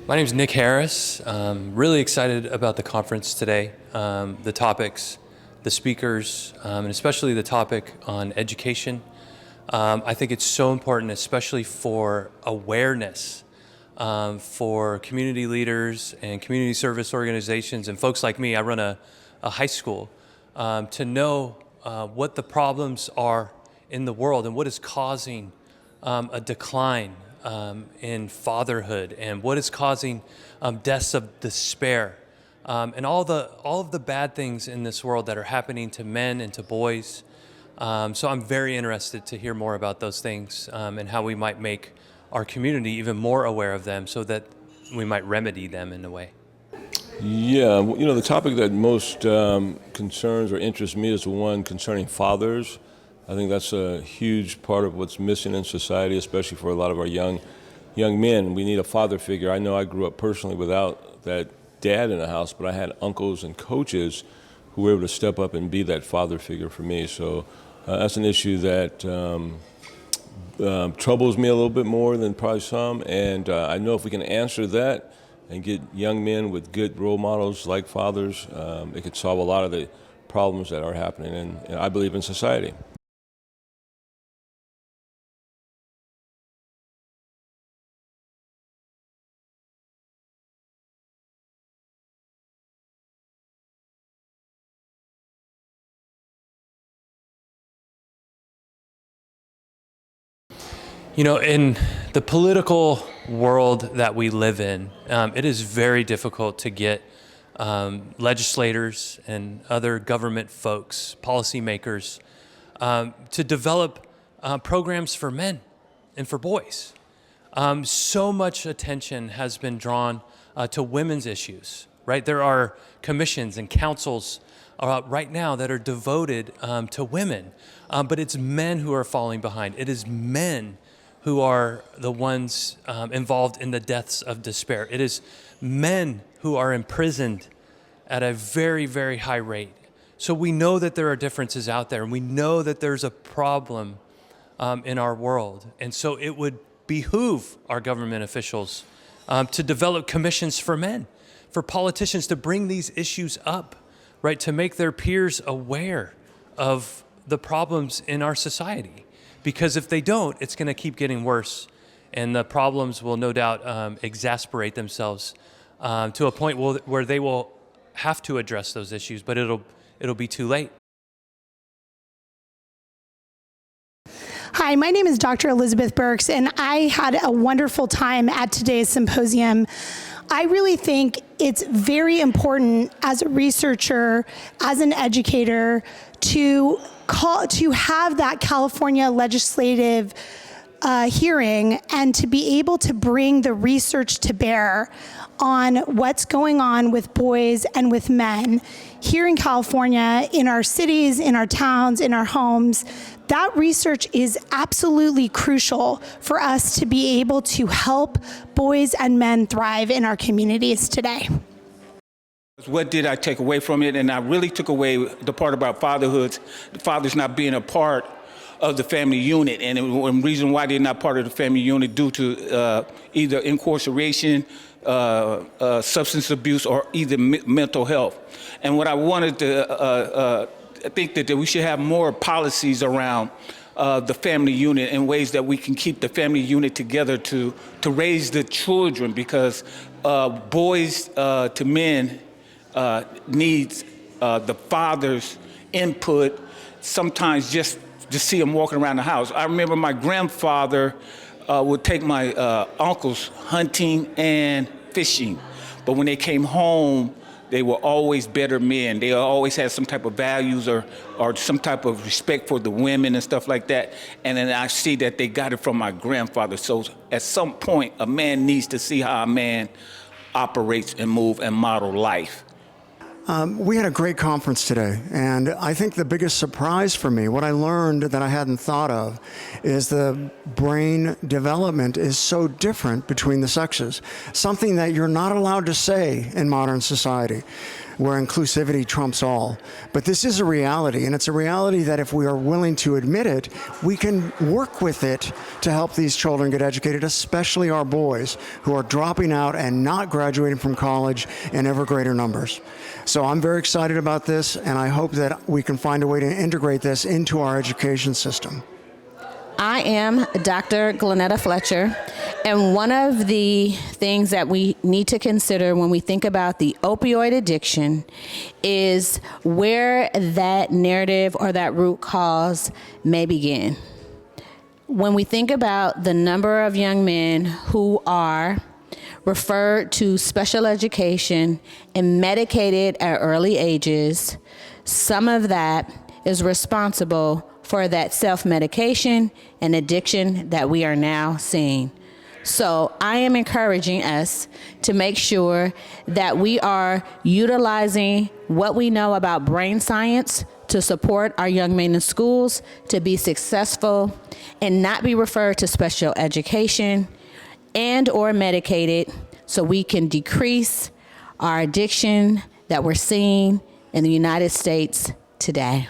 My name is Nick Harris. Really excited about the conference today, the topics, the speakers, and especially the topic on education. I think it's so important, especially for awareness for community leaders and community service organizations and folks like me. I run a high school to know what the problems are in the world and what is causing a decline in fatherhood and what is causing deaths of despair and all of the bad things in this world that are happening to men and to boys. So I'm very interested to hear more about those things and how we might make our community even more aware of them so that we might remedy them in a way. Yeah, the topic that most concerns or interests me is the one concerning fathers. I think that's a huge part of what's missing in society, especially for a lot of our young men. We need a father figure. I know I grew up personally without that dad in the house, but I had uncles and coaches who were able to step up and be that father figure for me. So that's an issue that troubles me a little bit more than probably some. And I know if we can answer that and get young men with good role models like fathers, it could solve a lot of the problems that are happening, and I believe, in society. In the political world that we live in, it is very difficult to get legislators and other government folks, policymakers, to develop programs for men and for boys. So much attention has been drawn to women's issues, right? There are commissions and councils right now that are devoted to women, but it's men who are falling behind. It is men who are the ones involved in the deaths of despair. It is men who are imprisoned at a very, very high rate. So we know that there are differences out there, and we know that there's a problem in our world. And so it would behoove our government officials to develop commissions for men, for politicians to bring these issues up, right, to make their peers aware of the problems in our society. Because if they don't, it's going to keep getting worse, and the problems will no doubt exasperate themselves to a point where they will have to address those issues, but it'll be too late. Hi, my name is Dr. Elizabeth Burks, and I had a wonderful time at today's symposium. I really think it's very important as a researcher, as an educator, to have that California legislative hearing and to be able to bring the research to bear on what's going on with boys and with men here in California, in our cities, in our towns, in our homes. That research is absolutely crucial for us to be able to help boys and men thrive in our communities today. What did I take away from it? And I really took away the part about fatherhood, the fathers not being a part of the family unit. And the reason why they're not part of the family unit due to either incarceration, substance abuse, or either mental health. And what I wanted to think that we should have more policies around the family unit in ways that we can keep the family unit together to raise the children, because boys to men needs the father's input, sometimes just to see him walking around the house. I remember my grandfather would take my uncles hunting and fishing, but when they came home, they were always better men. They always had some type of values or some type of respect for the women and stuff like that. And then I see that they got it from my grandfather. So at some point, a man needs to see how a man operates and move and model life. We had a great conference today, and I think the biggest surprise for me, what I learned that I hadn't thought of, is the brain development is so different between the sexes, something that you're not allowed to say in modern society. where inclusivity trumps all. But this is a reality, and it's a reality that if we are willing to admit it, we can work with it to help these children get educated, especially our boys who are dropping out and not graduating from college in ever greater numbers. So I'm very excited about this, and I hope that we can find a way to integrate this into our education system. I am Dr. Glenetta Fletcher, and one of the things that we need to consider when we think about the opioid addiction is where that narrative or that root cause may begin. When we think about the number of young men who are referred to special education and medicated at early ages, some of that is responsible for that self-medication and addiction that we are now seeing. So I am encouraging us to make sure that we are utilizing what we know about brain science to support our young men in schools to be successful and not be referred to special education and or medicated, so we can decrease our addiction that we're seeing in the United States today.